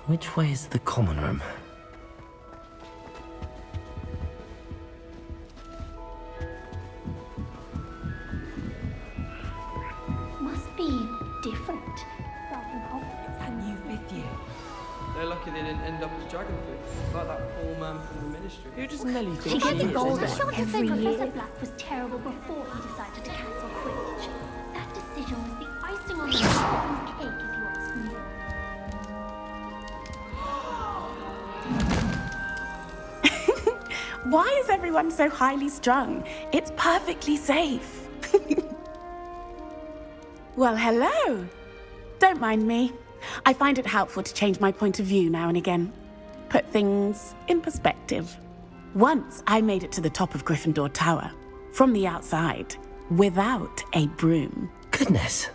Which way is the common room? Must be different from Hogwarts. And you with you. They're lucky they didn't end up as dragon food, like that poor man from the ministry. Who does Nelly She think gets she a is? gold anyway? sure to say Professor Black was terrible before he decided to cancel Quidditch. That decision was the icing on the cake, if you ask me. Why is everyone so highly strung? It's perfectly safe. Well, hello. Don't mind me. I find it helpful to change my point of view now and again. Put things in perspective. Once I made it to the top of Gryffindor Tower, from the outside, without a broom. Goodness.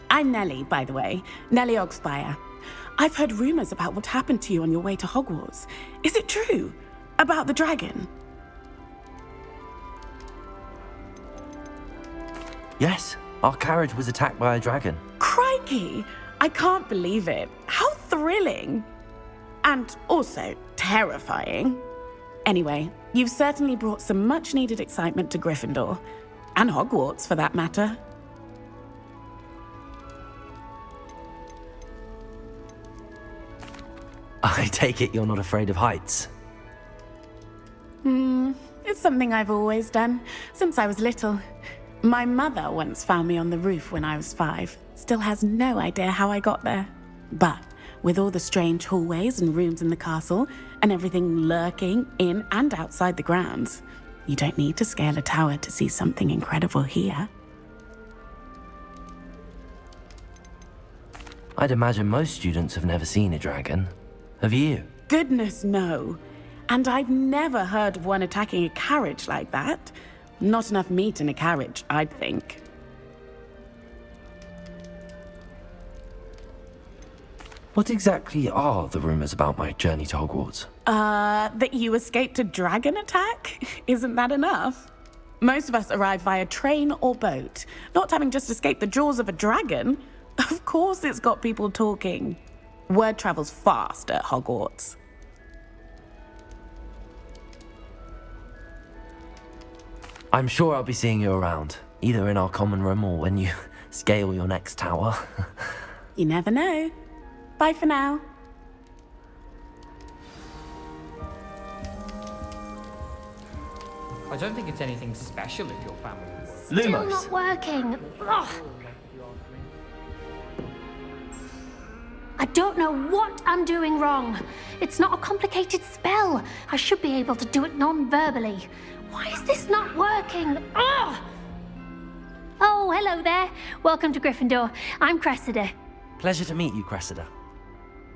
I'm Nellie, by the way. Nellie Ogspire. I've heard rumors about what happened to you on your way to Hogwarts. Is it true? About the dragon? Yes, our carriage was attacked by a dragon. Crikey! I can't believe it. How thrilling! And also terrifying. Anyway, you've certainly brought some much-needed excitement to Gryffindor. And Hogwarts, for that matter. I take it you're not afraid of heights. It's something I've always done, since I was little. My mother once found me on the roof when I was 5. Still has no idea how I got there. But with all the strange hallways and rooms in the castle, and everything lurking in and outside the grounds, you don't need to scale a tower to see something incredible here. I'd imagine most students have never seen a dragon. Have you? Goodness, no. And I've never heard of one attacking a carriage like that. Not enough meat in a carriage, I'd think. What exactly are the rumors about my journey to Hogwarts? That you escaped a dragon attack? Isn't that enough? Most of us arrive via train or boat, not having just escaped the jaws of a dragon. Of course it's got people talking. Word travels fast at Hogwarts. I'm sure I'll be seeing you around, either in our common room or when you scale your next tower. You never know. Bye for now. I don't think it's anything special if your family works. Still Lumos. not working. Ugh. I don't know what I'm doing wrong. It's not a complicated spell. I should be able to do it non-verbally. Why is this not working? Ugh! Oh, hello there. Welcome to Gryffindor. I'm Cressida. Pleasure to meet you, Cressida.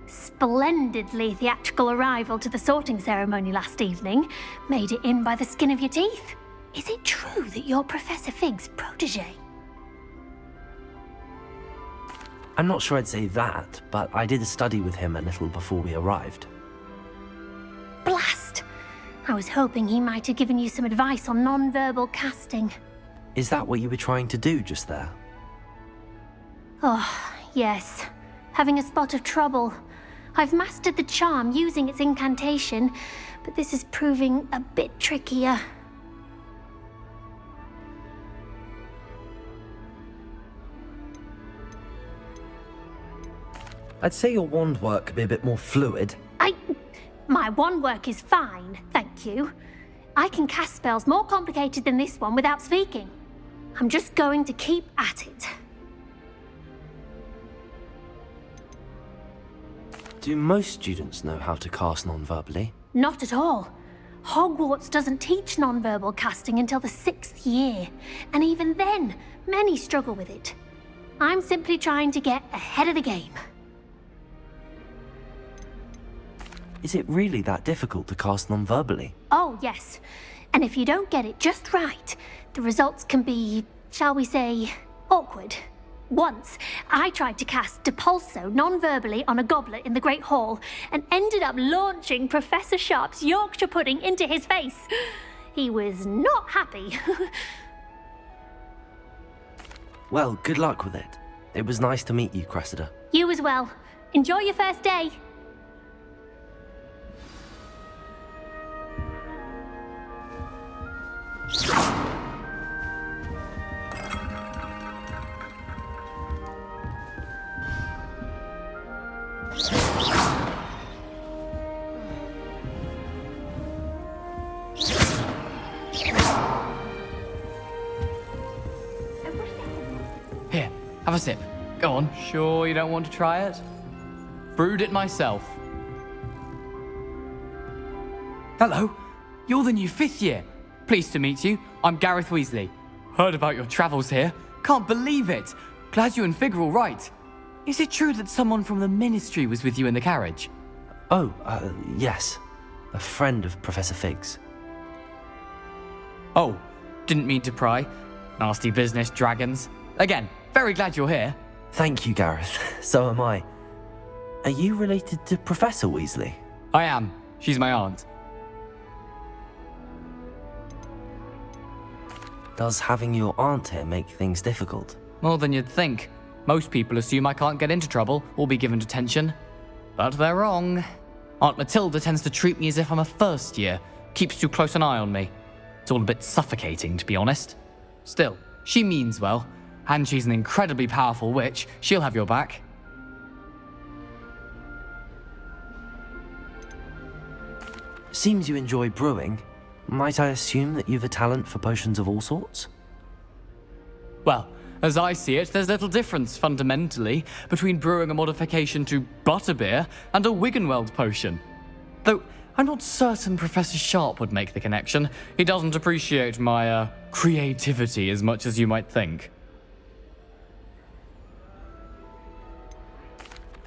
Splendidly theatrical arrival to the sorting ceremony last evening. Made it in by the skin of your teeth. Is it true that you're Professor Fig's protege? I'm not sure I'd say that, but I did study with him a little before we arrived. Blast! I was hoping he might have given you some advice on non-verbal casting. Is that what you were trying to do just there? Oh, yes. Having a spot of trouble. I've mastered the charm using its incantation, but this is proving a bit trickier. I'd say your wand work could be a bit more fluid. My wand work is fine, thank you. I can cast spells more complicated than this one without speaking. I'm just going to keep at it. Do most students know how to cast non-verbally? Not at all. Hogwarts doesn't teach non-verbal casting until the 6th year, and even then, many struggle with it. I'm simply trying to get ahead of the game. Is it really that difficult to cast non-verbally? Oh, yes. And if you don't get it just right, the results can be, shall we say, awkward. Once, I tried to cast Depulso non-verbally on a goblet in the Great Hall and ended up launching Professor Sharp's Yorkshire pudding into his face. He was not happy. Well, good luck with it. It was nice to meet you, Cressida. You as well. Enjoy your first day. Here, have a sip. Go on. Sure you don't want to try it? Brewed it myself. Hello, you're the new 5th year. Pleased to meet you. I'm Gareth Weasley. Heard about your travels here. Can't believe it. Glad you and Fig are all right. Is it true that someone from the Ministry was with you in the carriage? Oh, yes. A friend of Professor Fig's. Oh, didn't mean to pry. Nasty business, dragons. Again, very glad you're here. Thank you, Gareth. So am I. Are you related to Professor Weasley? I am. She's my aunt. Does having your aunt here make things difficult? More than you'd think. Most people assume I can't get into trouble or be given detention. But they're wrong. Aunt Matilda tends to treat me as if I'm a first year. Keeps too close an eye on me. It's all a bit suffocating, to be honest. Still, she means well. And she's an incredibly powerful witch. She'll have your back. Seems you enjoy brewing. Might I assume that you've a talent for potions of all sorts? Well, as I see it, there's little difference, fundamentally, between brewing a modification to butterbeer and a Wiggenweld potion. Though, I'm not certain Professor Sharp would make the connection. He doesn't appreciate my, creativity as much as you might think.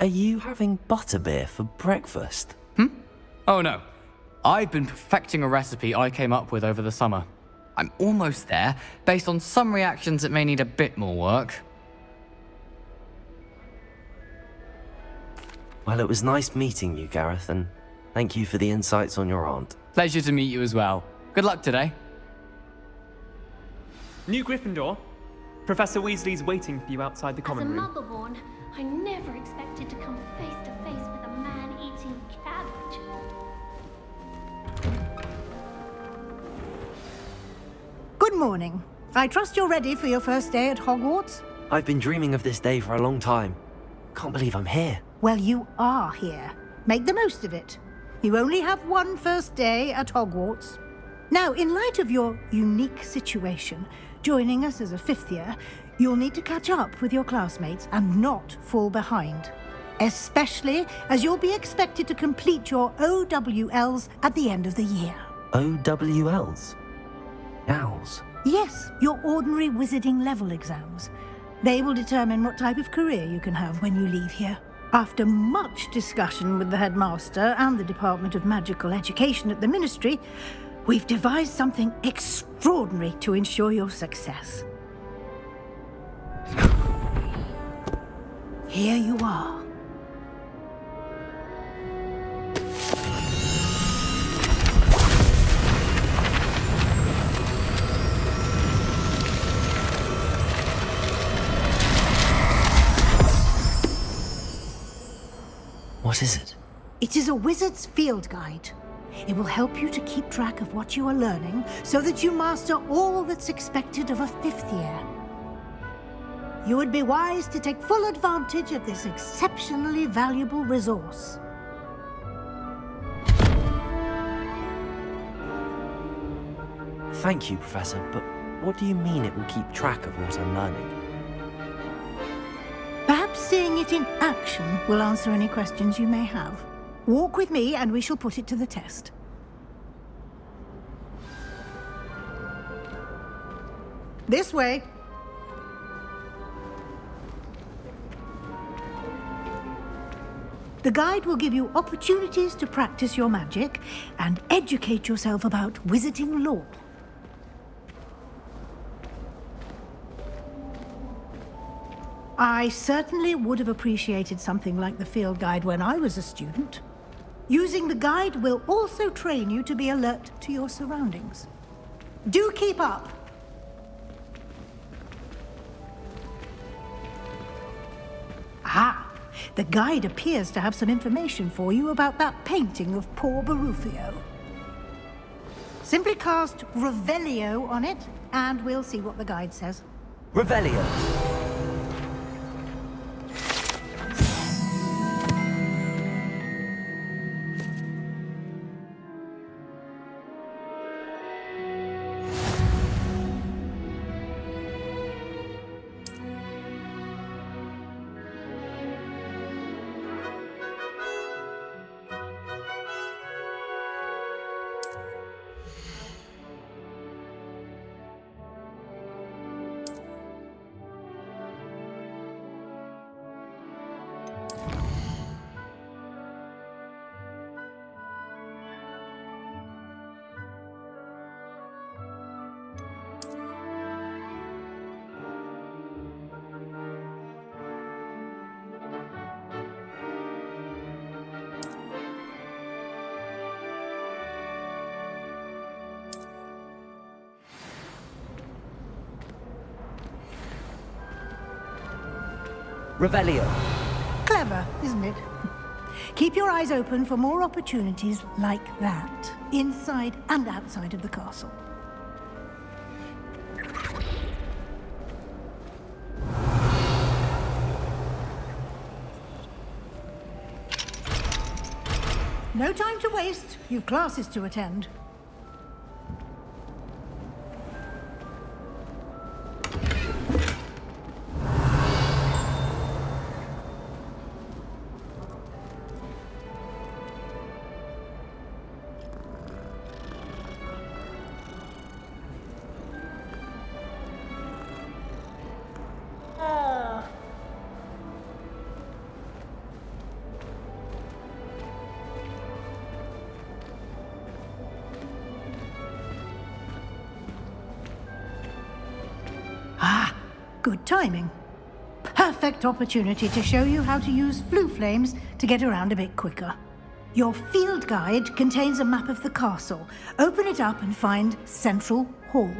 Are you having butterbeer for breakfast? Oh no. I've been perfecting a recipe I came up with over the summer. I'm almost there. Based on some reactions, it may need a bit more work. Well, it was nice meeting you, Gareth, and thank you for the insights on your aunt. Pleasure to meet you as well. Good luck today. New Gryffindor. Professor Weasley's waiting for you outside the As a common room. motherborn, I never expected to come face to face with a man eating cabbage. Good morning. I trust you're ready for your first day at Hogwarts? I've been dreaming of this day for a long time. Can't believe I'm here. Well, you are here. Make the most of it. You only have one first day at Hogwarts. Now, in light of your unique situation, joining us as a 5th year, you'll need to catch up with your classmates and not fall behind. Especially as you'll be expected to complete your OWLs at the end of the year. OWLs? Owls? Yes, your ordinary wizarding level exams. They will determine what type of career you can have when you leave here. After much discussion with the headmaster and the Department of Magical Education at the Ministry, we've devised something extraordinary to ensure your success. Here you are. What is it? It is a wizard's field guide. It will help you to keep track of what you are learning so that you master all that's expected of a 5th year. You would be wise to take full advantage of this exceptionally valuable resource. Thank you, Professor, but what do you mean it will keep track of what I'm learning? Perhaps seeing it in action will answer any questions you may have. Walk with me and we shall put it to the test. This way. The guide will give you opportunities to practice your magic and educate yourself about wizarding lore. I certainly would have appreciated something like the field guide when I was a student. Using the guide will also train you to be alert to your surroundings. Do keep up! Ah, The guide appears to have some information for you about that painting of poor Barufio. Simply cast Revelio on it, and we'll see what the guide says. Revelio. Revelio. Clever, isn't it? Keep your eyes open for more opportunities like that, inside and outside of the castle. No time to waste. You've classes to attend. Good timing. Perfect opportunity to show you how to use flue flames to get around a bit quicker. Your field guide contains a map of the castle. Open it up and find Central Hall.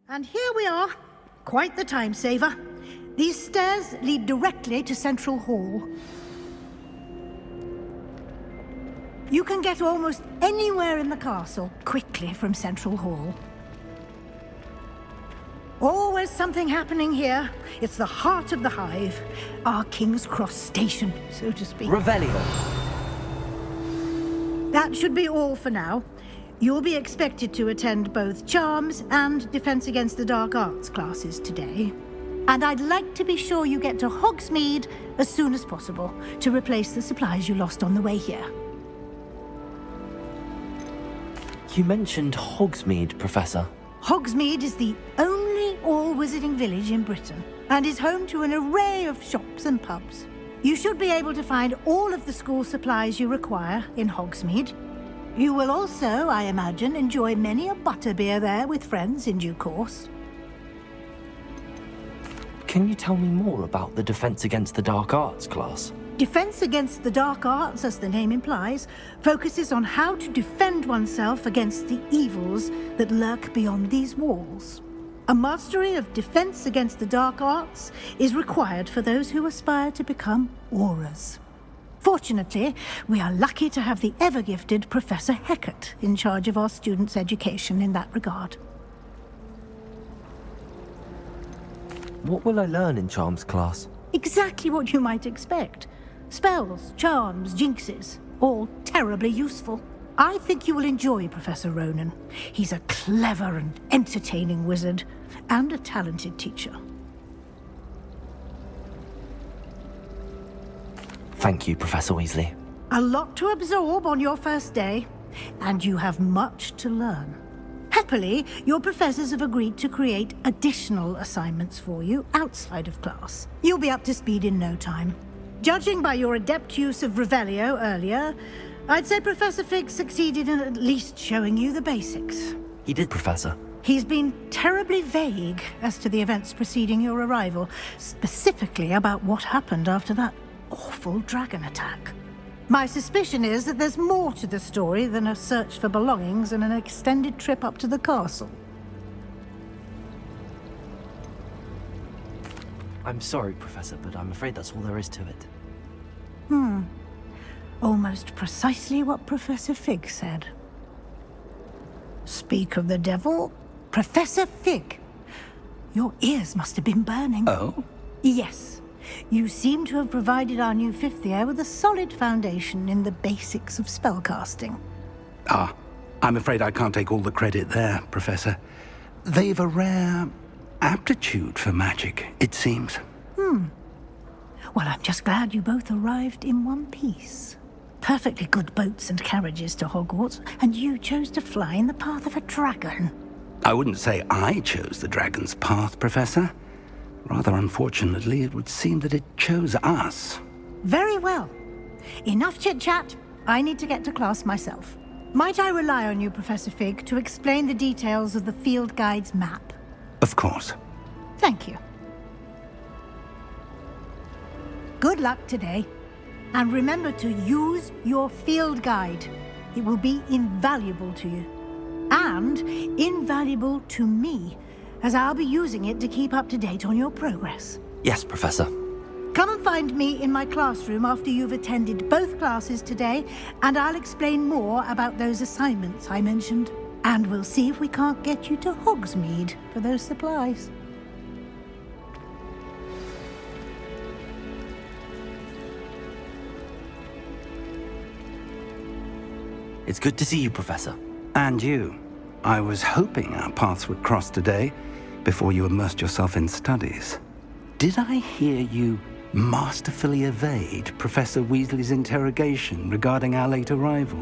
And here we are. Quite the time saver. These stairs lead directly to Central Hall. You can get almost anywhere in the castle quickly from Central Hall. Always something happening here. It's the heart of the hive. Our King's Cross station, so to speak. Revelio. That should be all for now. You'll be expected to attend both Charms and Defense Against the Dark Arts classes today. And I'd like to be sure you get to Hogsmeade as soon as possible to replace the supplies you lost on the way here. You mentioned Hogsmeade, Professor. Hogsmeade is the only all-wizarding village in Britain and is home to an array of shops and pubs. You should be able to find all of the school supplies you require in Hogsmeade. You will also, I imagine, enjoy many a butterbeer there with friends in due course. Can you tell me more about the Defense Against the Dark Arts class? Defense Against the Dark Arts, as the name implies, focuses on how to defend oneself against the evils that lurk beyond these walls. A mastery of Defense Against the Dark Arts is required for those who aspire to become Aurors. Fortunately, we are lucky to have the ever-gifted Professor Hecat in charge of our students' education in that regard. What will I learn in Charms class? Exactly what you might expect. Spells, charms, jinxes, all terribly useful. I think you will enjoy Professor Ronan. He's a clever and entertaining wizard, and a talented teacher. Thank you, Professor Weasley. A lot to absorb on your first day, and you have much to learn. Happily, your professors have agreed to create additional assignments for you outside of class. You'll be up to speed in no time. Judging by your adept use of Revelio earlier, I'd say Professor Fig succeeded in at least showing you the basics. He did, Professor. He's been terribly vague as to the events preceding your arrival, specifically about what happened after that awful dragon attack. My suspicion is that there's more to the story than a search for belongings and an extended trip up to the castle. I'm sorry, Professor, but I'm afraid that's all there is to it. Almost precisely what Professor Fig said. Speak of the devil, Professor Fig. Your ears must have been burning. Oh? Yes. You seem to have provided our new fifth year with a solid foundation in the basics of spellcasting. Ah, I'm afraid I can't take all the credit there, Professor. They've a rare aptitude for magic, it seems. Well, I'm just glad you both arrived in one piece. Perfectly good boats and carriages to Hogwarts, and you chose to fly in the path of a dragon. I wouldn't say I chose the dragon's path, Professor. Rather unfortunately, it would seem that it chose us. Very well. Enough chit-chat. I need to get to class myself. Might I rely on you, Professor Fig, to explain the details of the field guide's map? Of course. Thank you. Good luck today. And remember to use your field guide. It will be invaluable to you. And invaluable to me, as I'll be using it to keep up to date on your progress. Yes, Professor. Come and find me in my classroom after you've attended both classes today, and I'll explain more about those assignments I mentioned. And we'll see if we can't get you to Hogsmeade for those supplies. It's good to see you, Professor. And you. I was hoping our paths would cross today, before you immersed yourself in studies. Did I hear you masterfully evade Professor Weasley's interrogation regarding our late arrival?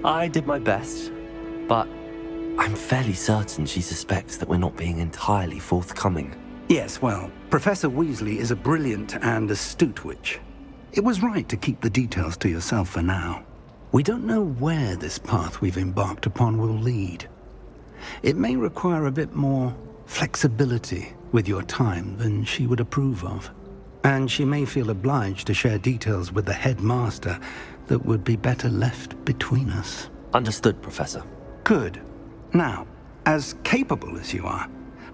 I did my best, but I'm fairly certain she suspects that we're not being entirely forthcoming. Yes, well, Professor Weasley is a brilliant and astute witch. It was right to keep the details to yourself for now. We don't know where this path we've embarked upon will lead. It may require a bit more flexibility with your time than she would approve of. And she may feel obliged to share details with the headmaster that would be better left between us. Understood, Professor. Good. Now, as capable as you are,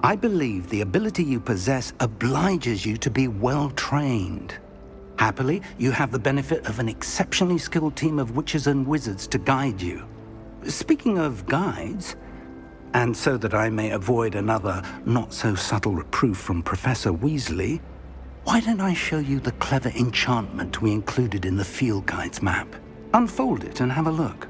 I believe the ability you possess obliges you to be well trained. Happily, you have the benefit of an exceptionally skilled team of witches and wizards to guide you. Speaking of guides, and so that I may avoid another not-so-subtle reproof from Professor Weasley, why don't I show you the clever enchantment we included in the field guide's map? Unfold it and have a look.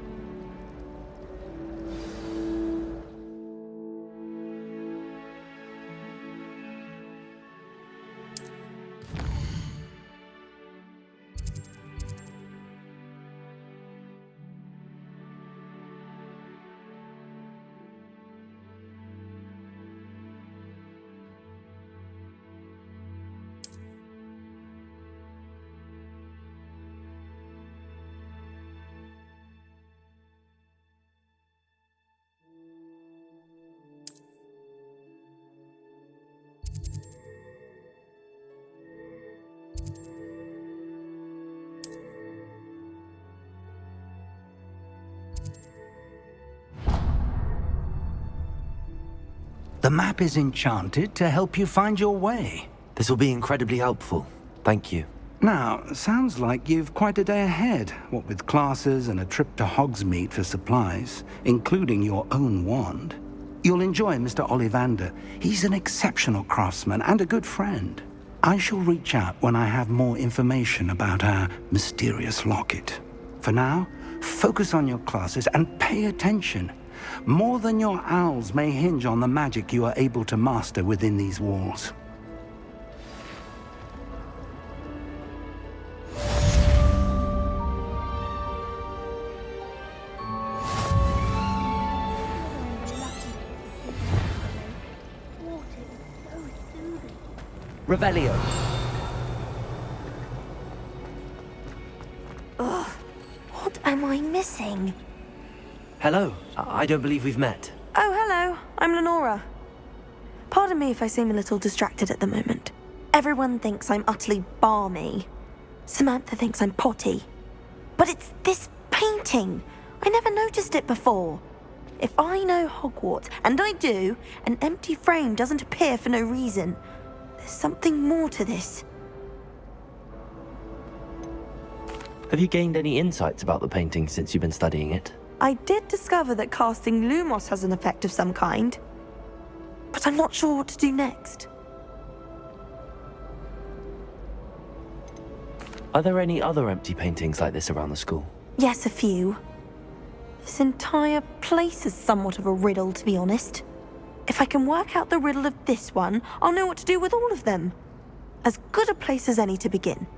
The map is enchanted to help you find your way. This will be incredibly helpful. Thank you. Now, sounds like you've quite a day ahead, what with classes and a trip to Hogsmeade for supplies, including your own wand. You'll enjoy Mr. Ollivander. He's an exceptional craftsman and a good friend. I shall reach out when I have more information about our mysterious locket. For now, focus on your classes and pay attention. More than your owls may hinge on the magic you are able to master within these walls. Revelio. Ugh, what am I missing? Hello. I don't believe we've met. Oh, hello. I'm Lenora. Pardon me if I seem a little distracted at the moment. Everyone thinks I'm utterly balmy. Samantha thinks I'm potty. But it's this painting. I never noticed it before. If I know Hogwarts, and I do, an empty frame doesn't appear for no reason. There's something more to this. Have you gained any insights about the painting since you've been studying it? I did discover that casting Lumos has an effect of some kind, but I'm not sure what to do next. Are there any other empty paintings like this around the school? Yes, a few. This entire place is somewhat of a riddle, to be honest. If I can work out the riddle of this one, I'll know what to do with all of them. As good a place as any to begin.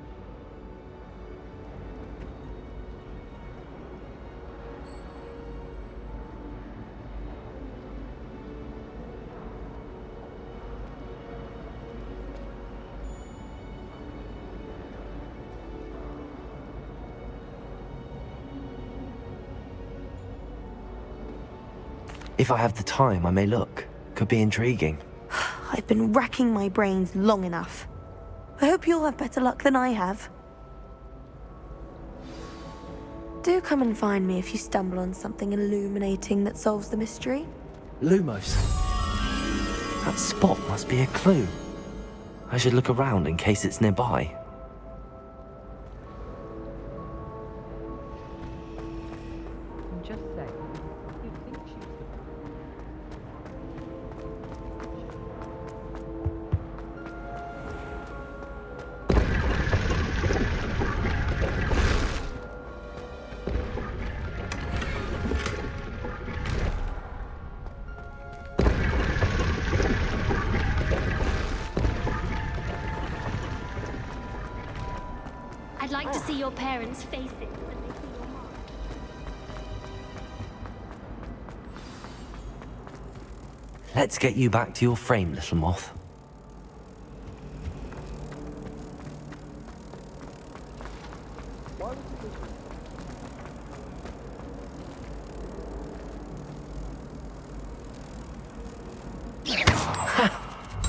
If I have the time, I may look. Could be intriguing. I've been racking my brains long enough. I hope you'll have better luck than I have. Do come and find me if you stumble on something illuminating that solves the mystery. Lumos. That spot must be a clue. I should look around in case it's nearby. I'm just saying. You think she's I'd like to see your parents' faces when they see your mom. Let's get you back to your frame, little moth.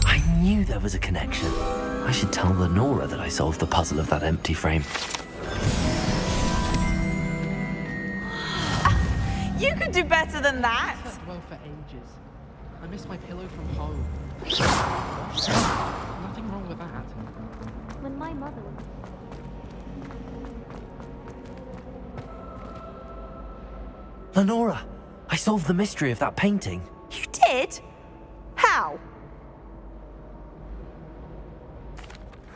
I knew there was a connection. I should tell Lenora that I solved the puzzle of that empty frame. You could do better than that! I've slept well for ages. I miss my pillow from home. Nothing wrong with that. When my mother was... Lenora, I solved the mystery of that painting. You did? How?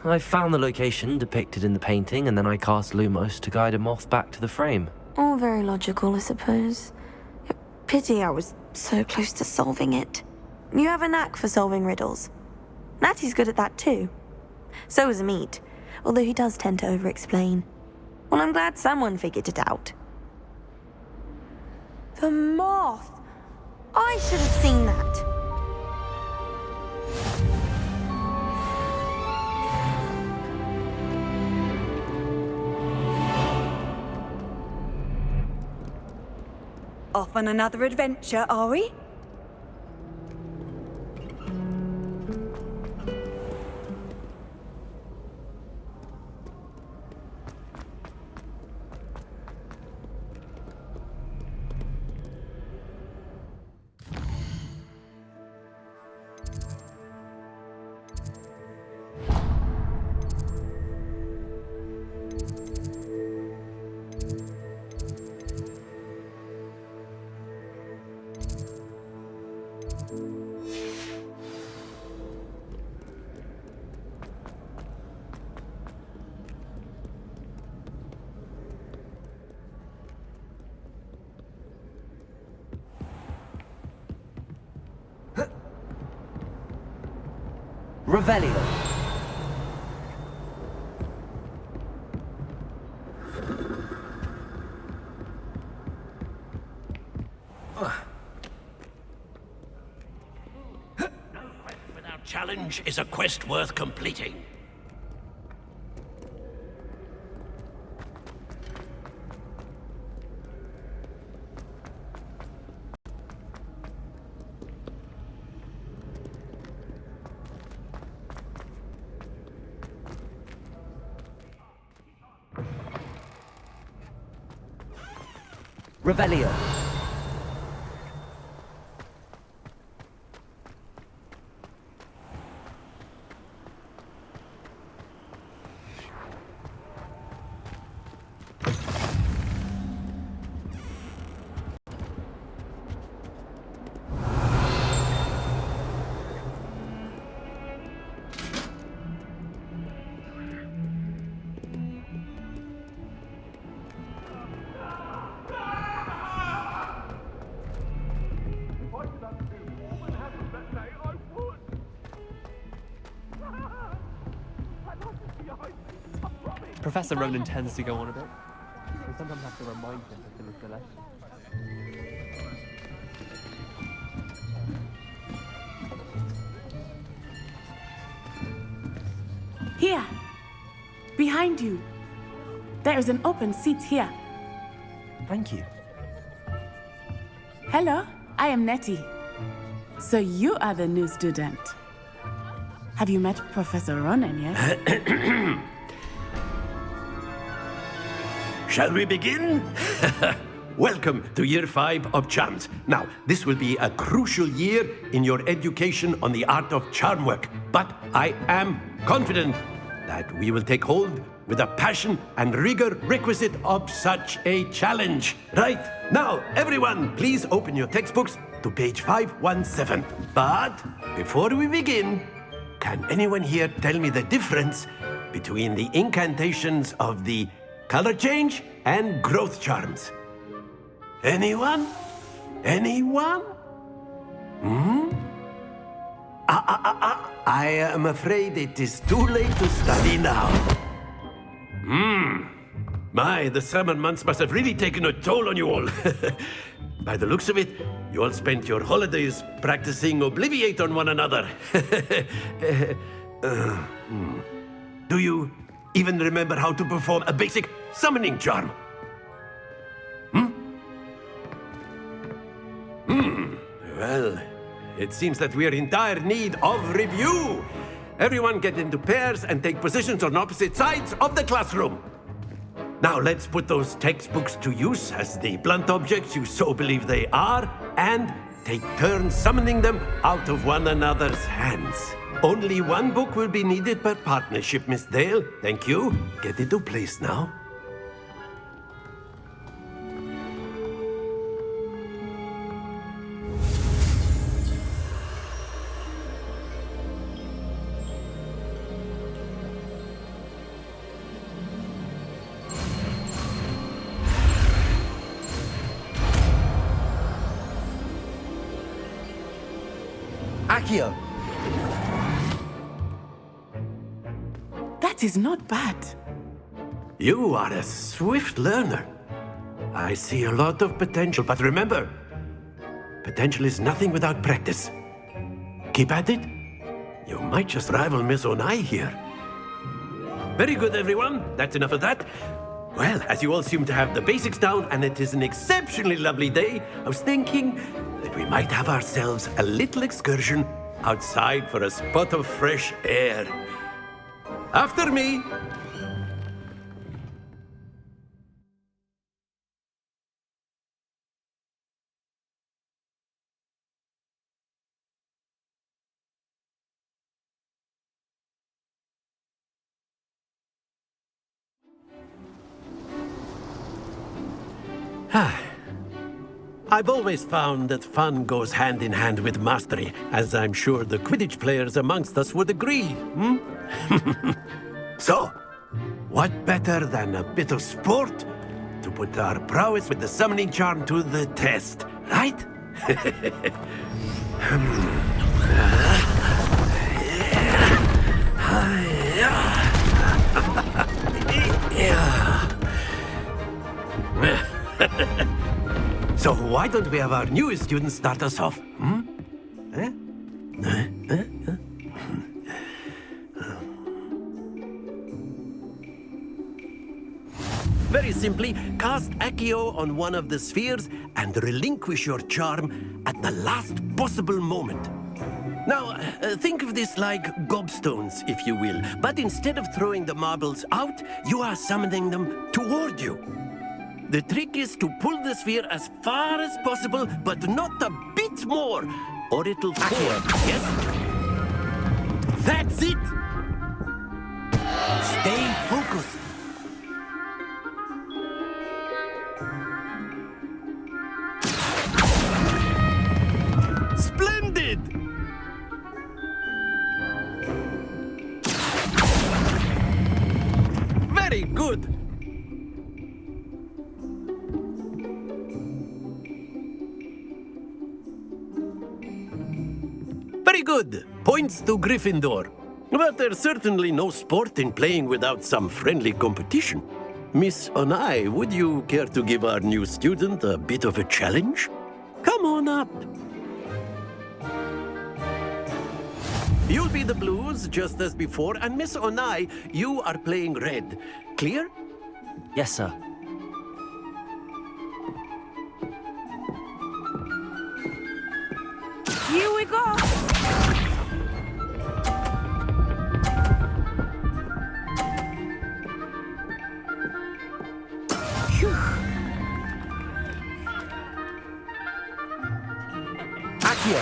I found the location depicted in the painting, and then I cast Lumos to guide a moth back to the frame. All very logical, I suppose. Pity I was so close to solving it. You have a knack for solving riddles. Natty's good at that too. So is Amit, although he does tend to over-explain. Well, I'm glad someone figured it out. The moth! I should have seen that. Off on another adventure, are we? Revelio. Without challenge is a quest worth completing. Revelio. Professor Ronan tends to go on a bit. We sometimes have to remind him to finish the lesson. Here. Behind you. There is an open seat here. Thank you. Hello, I am Nettie. So you are the new student. Have you met Professor Ronan yet? Shall we begin? Welcome to Year 5 of Charms. Now, this will be a crucial year in your education on the art of charm work, but I am confident that we will take hold with the passion and rigor requisite of such a challenge. Right, now, everyone, please open your textbooks to page 517. But before we begin, can anyone here tell me the difference between the incantations of the color change and growth charms? Anyone? Anyone? I am afraid it is too late to study now. My, the summer months must have really taken a toll on you all. By the looks of it, you all spent your holidays practicing Obliviate on one another. Do you even remember how to perform a basic summoning charm? Well, it seems that we are in dire need of review. Everyone get into pairs and take positions on opposite sides of the classroom. Now let's put those textbooks to use as the blunt objects you so believe they are, and take turns summoning them out of one another's hands. Only one book will be needed per partnership, Miss Dale. Thank you. Get into place now. Accio. That is not bad. You are a swift learner. I see a lot of potential, but remember, potential is nothing without practice. Keep at it. You might just rival Miss Onai here. Very good, everyone. That's enough of that. Well, as you all seem to have the basics down, and it is an exceptionally lovely day, I was thinking that we might have ourselves a little excursion outside for a spot of fresh air. After me. I've always found that fun goes hand in hand with mastery, as I'm sure the Quidditch players amongst us would agree. So, what better than a bit of sport to put our prowess with the summoning charm to the test, right? why don't we have our newest student start us off? Eh? Very simply, cast Accio on one of the spheres and relinquish your charm at the last possible moment. Now, think of this like gobstones, if you will, but instead of throwing the marbles out, you are summoning them toward you. The trick is to pull the sphere as far as possible, but not a bit more, or it'll fall. Yes? That's it! Stay focused. Splendid! Very good! Very good! Points to Gryffindor. But there's certainly no sport in playing without some friendly competition. Miss Onai, would you care to give our new student a bit of a challenge? Come on up. You'll be the blues, just as before, and Miss Onai, you are playing red. Clear? Yes, sir. Here we go! Phew. Accio!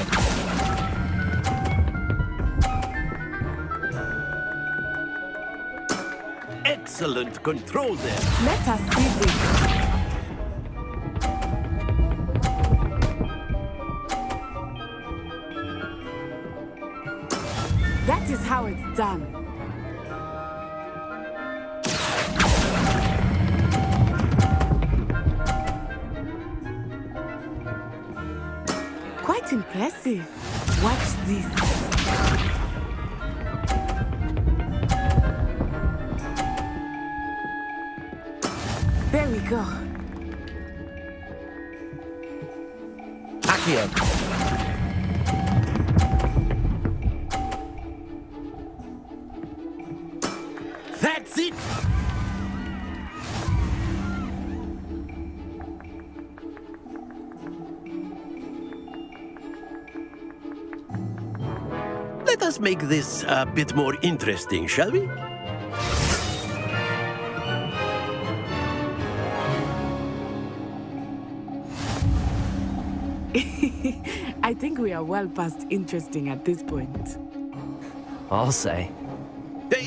Excellent control there. Let us see this. That is how it's done. Quite impressive. Watch this. There we go. Accio! That's it! Let us make this a bit more interesting, shall we? I think we are well past interesting at this point. I'll say.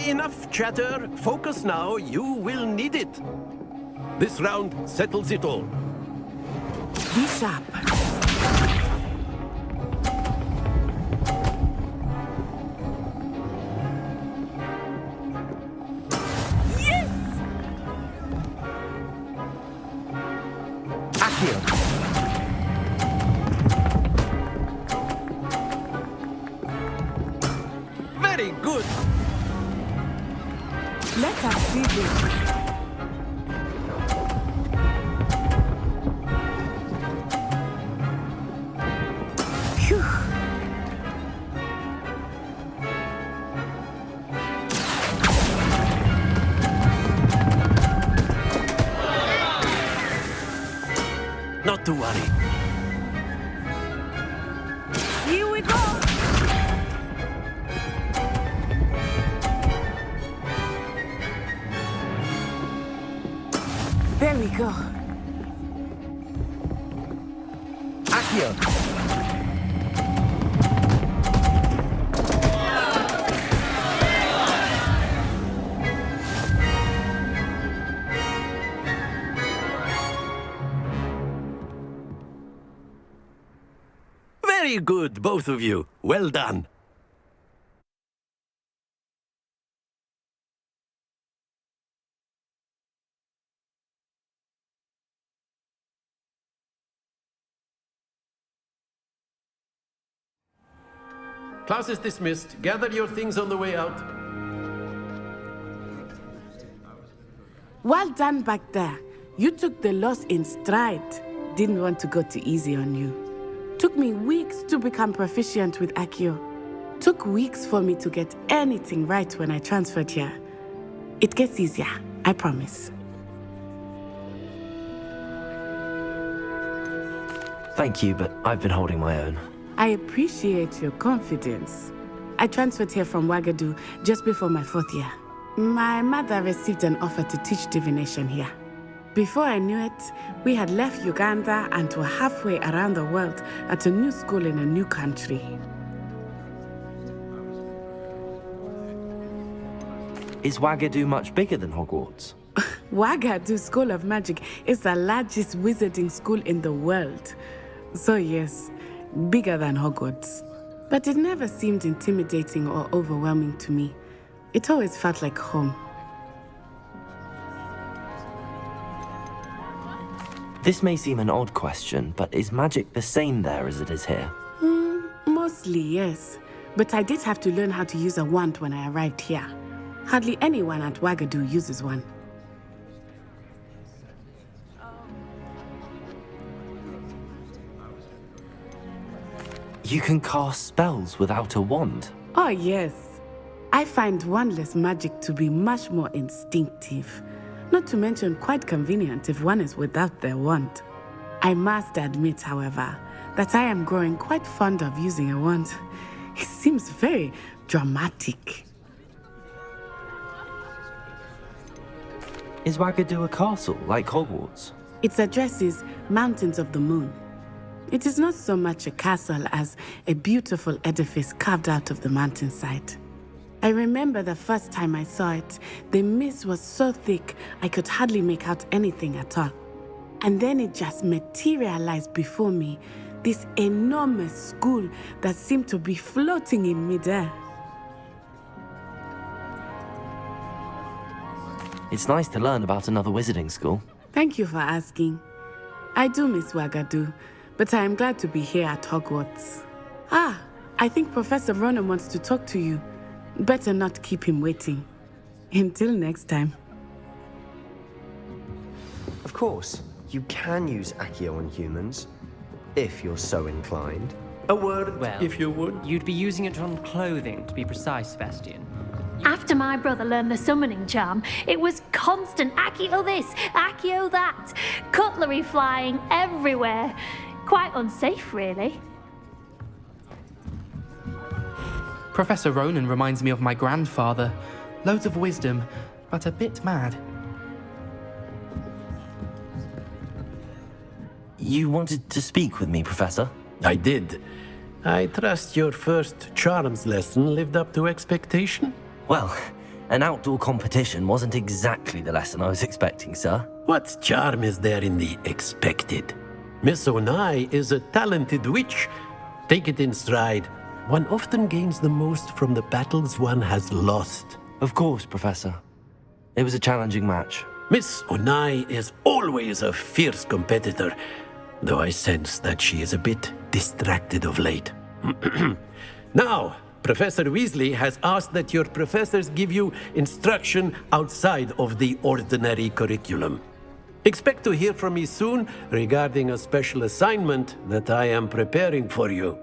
Enough chatter. Focus now. You will need it. This round settles it all. Be sharp. Yes! Accio! Very good. Let us see this. Phew. Not to worry. Here we go. There we go. Accio! Very good, both of you. Well done. Class is dismissed. Gather your things on the way out. Well done back there. You took the loss in stride. didn't want to go too easy on you. Took me weeks to become proficient with Accio. Took weeks for me to get anything right when I transferred here. It gets easier, I promise. Thank you, but I've been holding my own. I appreciate your confidence. I transferred here from Wagadu just before my 4th year. My mother received an offer to teach divination here. Before I knew it, we had left Uganda and were halfway around the world at a new school in a new country. Is Wagadu much bigger than Hogwarts? Wagadu School of Magic is the largest wizarding school in the world. So yes, bigger than Hogwarts. But it never seemed intimidating or overwhelming to me. It always felt like home. This may seem an odd question, but is magic the same there as it is here? Mostly, yes. But I did have to learn how to use a wand when I arrived here. Hardly anyone at Wagadu uses one. You can cast spells without a wand? Oh, yes. I find wandless magic to be much more instinctive. Not to mention quite convenient if one is without their wand. I must admit, however, that I am growing quite fond of using a wand. It seems very dramatic. Is Wagadu a castle, like Hogwarts? Its address is Mountains of the Moon. It is not so much a castle as a beautiful edifice carved out of the mountainside. I remember the first time I saw it, the mist was so thick I could hardly make out anything at all. And then it just materialized before me, this enormous school that seemed to be floating in midair. It's nice to learn about another wizarding school. Thank you for asking. I do miss Wagadu, but I am glad to be here at Hogwarts. I think Professor Ronan wants to talk to you. Better not keep him waiting. Until next time. Of course, you can use Accio on humans, if you're so inclined. A word, Well, if you would. You'd be using it on clothing, to be precise, Sebastian. After my brother learned the summoning charm, it was constant Accio this, Accio that. Cutlery flying everywhere. Quite unsafe, really. Professor Ronan reminds me of my grandfather. Loads of wisdom, but a bit mad. You wanted to speak with me, Professor? I did. I trust your first charms lesson lived up to expectation? Well, an outdoor competition wasn't exactly the lesson I was expecting, sir. What charm is there in the expected? Miss Onai is a talented witch. Take it in stride. One often gains the most from the battles one has lost. Of course, Professor. It was a challenging match. Miss Onai is always a fierce competitor, though I sense that she is a bit distracted of late. Now, Professor Weasley has asked that your professors give you instruction outside of the ordinary curriculum. Expect to hear from me soon regarding a special assignment that I am preparing for you.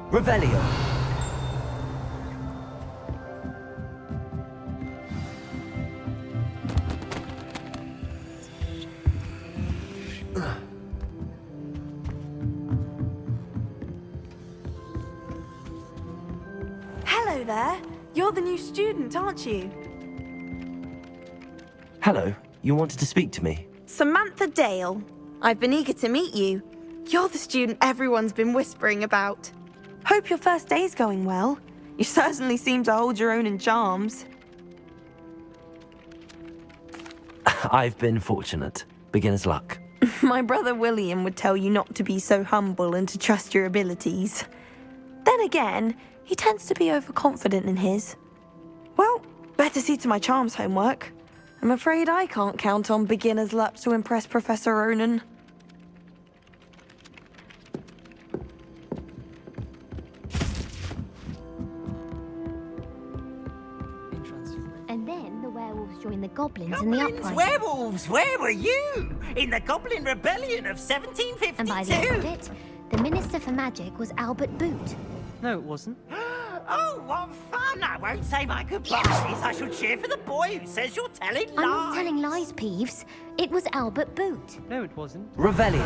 Revelio. Hello there. You're the new student, aren't you? Hello. You wanted to speak to me? Samantha Dale. I've been eager to meet you. You're the student everyone's been whispering about. Hope your first day's going well. You certainly seem to hold your own in charms. I've been fortunate. Beginner's luck. My brother William would tell you not to be so humble and to trust your abilities. Then again, he tends to be overconfident in his. Well, better see to my charms homework. I'm afraid I can't count on beginner's luck to impress Professor Ronan. And then the werewolves joined the goblins in the Goblins, uprising. werewolves, where were you? In the Goblin Rebellion of 1752? And by the end of it, the Minister for Magic was Albert Boot. No, it wasn't. Oh, what fun! I won't say my goodbyes. I shall cheer for the boy who says you're telling lies. I'm not telling lies, Peeves. It was Albert Boot. No, it wasn't. Revelio.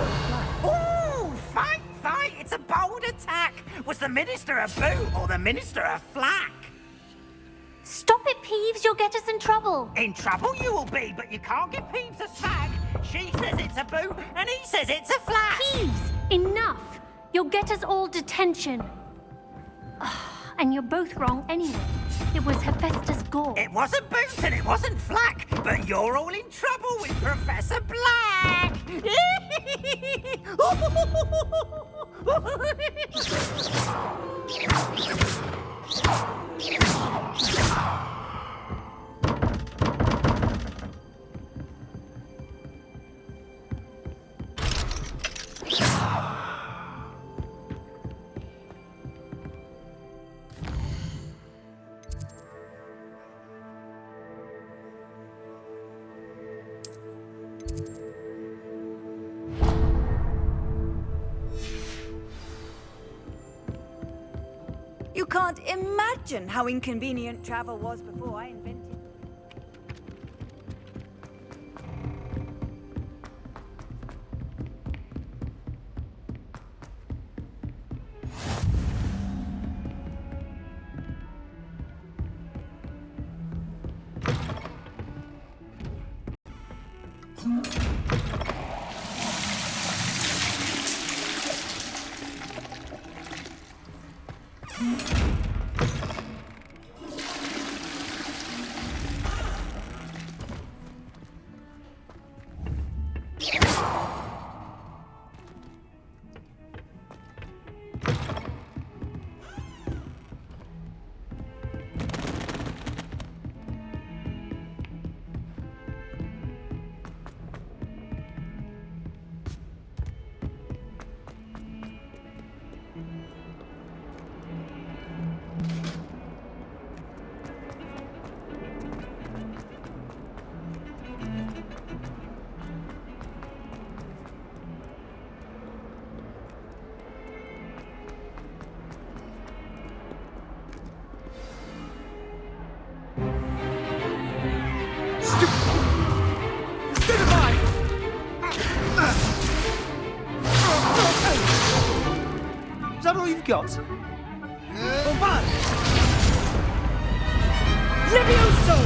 Ooh, fight, fight! It's a bold attack. Was the Minister a boot or the Minister a flack? Stop it, Peeves. You'll get us in trouble. In trouble you will be, but you can't give Peeves a sack. She says it's a boot, and he says it's a flack. Peeves, enough. You'll get us all detention. And you're both wrong anyway. It was Hephaestus Gore. It wasn't boot and it wasn't flack, but you're all in trouble with Professor Black. You can't imagine how inconvenient travel was before I invented it. Is that all you've got? Levioso!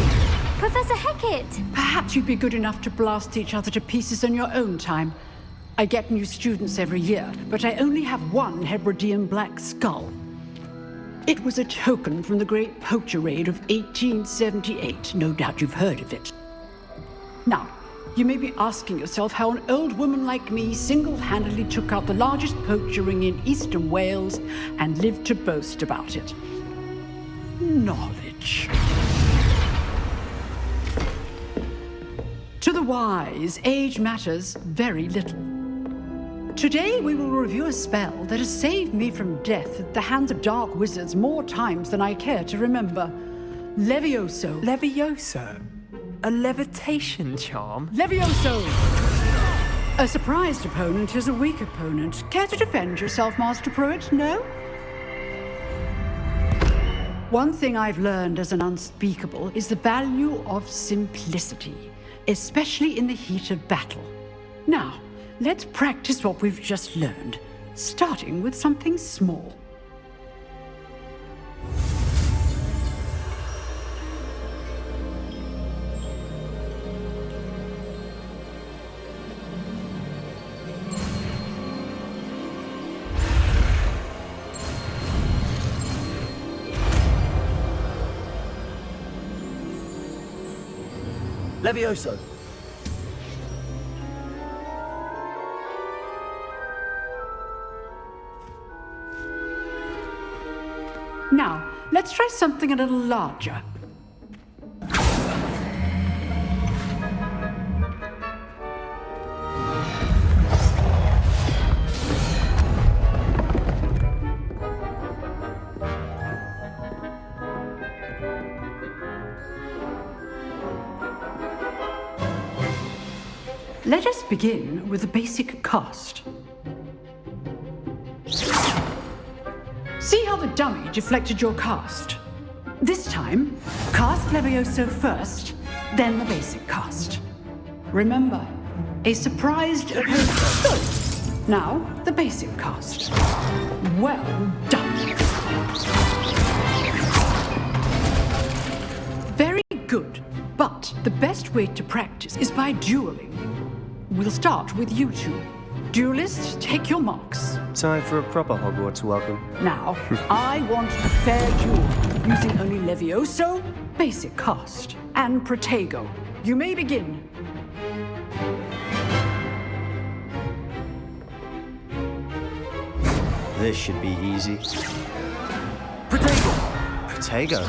Professor Hecat! Perhaps you'd be good enough to blast each other to pieces in your own time. I get new students every year, but I only have one Hebridean black skull. It was a token from the Great Poacher Raid of 1878. No doubt you've heard of it. Now, you may be asking yourself how an old woman like me single-handedly took out the largest poacher ring in eastern Wales and lived to boast about it. Knowledge. To the wise, age matters very little. Today we will review a spell that has saved me from death at the hands of dark wizards more times than I care to remember. Levioso. Levioso? A levitation charm? Levioso! A surprised opponent is a weak opponent. Care to defend yourself, Master Pruitt? No? One thing I've learned as an unspeakable is the value of simplicity, especially in the heat of battle. Now, let's practice what we've just learned, starting with something small. Levioso. Now, let's try something a little larger. Let us begin with the basic cast. See how the dummy deflected your cast? This time, cast Levioso first, then the basic cast. Remember, a surprised opponent. Now, the basic cast. Well done. Very good, but the best way to practice is by dueling. We'll start with you two. Duelists, take your marks. Time for a proper Hogwarts welcome. Now, I want a fair duel, using only Levioso, basic cast, and Protego. You may begin. This should be easy. Protego! Protego.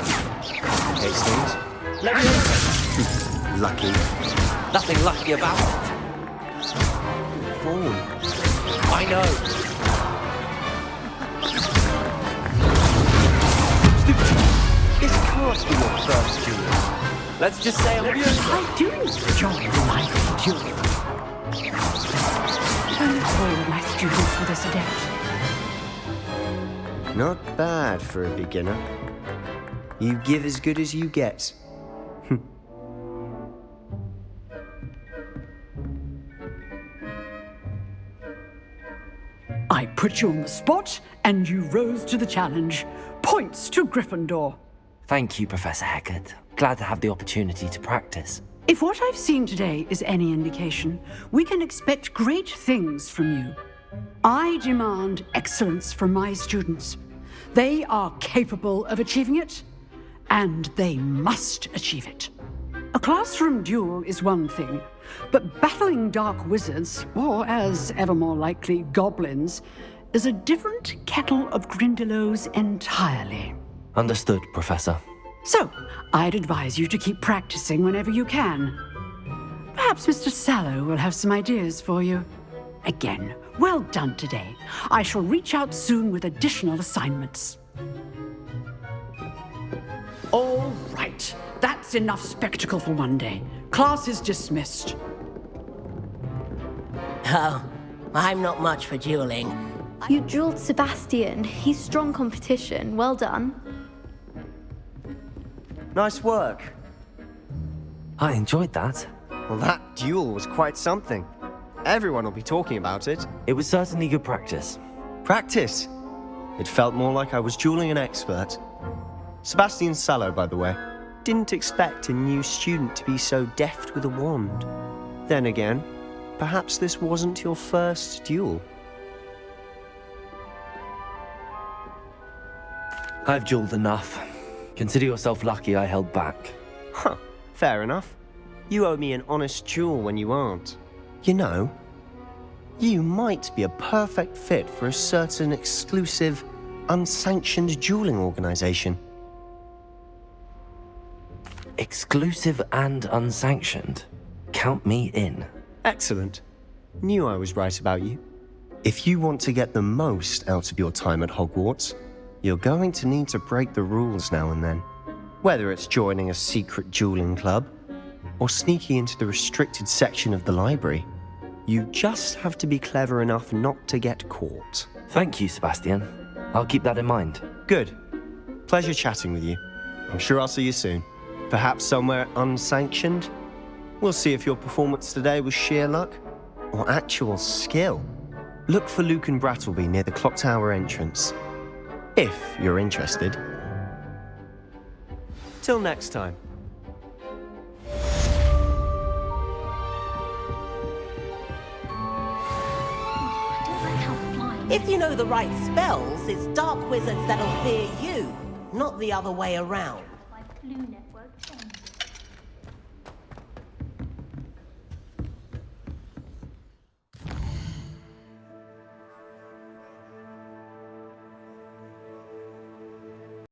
Complicates things. Levioso! Lucky. Nothing lucky about it. Fool. I know. This can't be your first duel. Let's just say I'm I do enjoy life duel. And all my students with us adept. Not bad for a beginner. You give as good as you get. I put you on the spot, and you rose to the challenge. Points to Gryffindor. Thank you, Professor Hecat. Glad to have the opportunity to practice. If what I've seen today is any indication, we can expect great things from you. I demand excellence from my students. They are capable of achieving it, and they must achieve it. A classroom duel is one thing, but battling dark wizards, or as ever more likely, goblins, is a different kettle of Grindylows entirely. Understood, Professor. So, I'd advise you to keep practicing whenever you can. Perhaps Mr. Sallow will have some ideas for you. Again, well done today. I shall reach out soon with additional assignments. All right, that's enough spectacle for one day. Class is dismissed. Oh, I'm not much for dueling. You dueled Sebastian. He's strong competition. Well done. Nice work. I enjoyed that. Well, that duel was quite something. Everyone will be talking about it. It was certainly good practice. Practice? It felt more like I was dueling an expert. Sebastian Sallow, by the way. Didn't expect a new student to be so deft with a wand. Then again, perhaps this wasn't your first duel. I've dueled enough. Consider yourself lucky I held back. Huh, fair enough. You owe me an honest duel when you aren't. You know, you might be a perfect fit for a certain exclusive, unsanctioned dueling organization. Exclusive and unsanctioned? Count me in. Excellent. Knew I was right about you. If you want to get the most out of your time at Hogwarts, you're going to need to break the rules now and then. Whether it's joining a secret dueling club, or sneaking into the restricted section of the library, you just have to be clever enough not to get caught. Thank you, Sebastian. I'll keep that in mind. Good. Pleasure chatting with you. I'm sure I'll see you soon. Perhaps somewhere unsanctioned? We'll see if your performance today was sheer luck or actual skill. Look for Luke and Brattleby near the clock tower entrance, if you're interested. Till next time. If you know the right spells, it's dark wizards that'll fear you, not the other way around. Blue Network.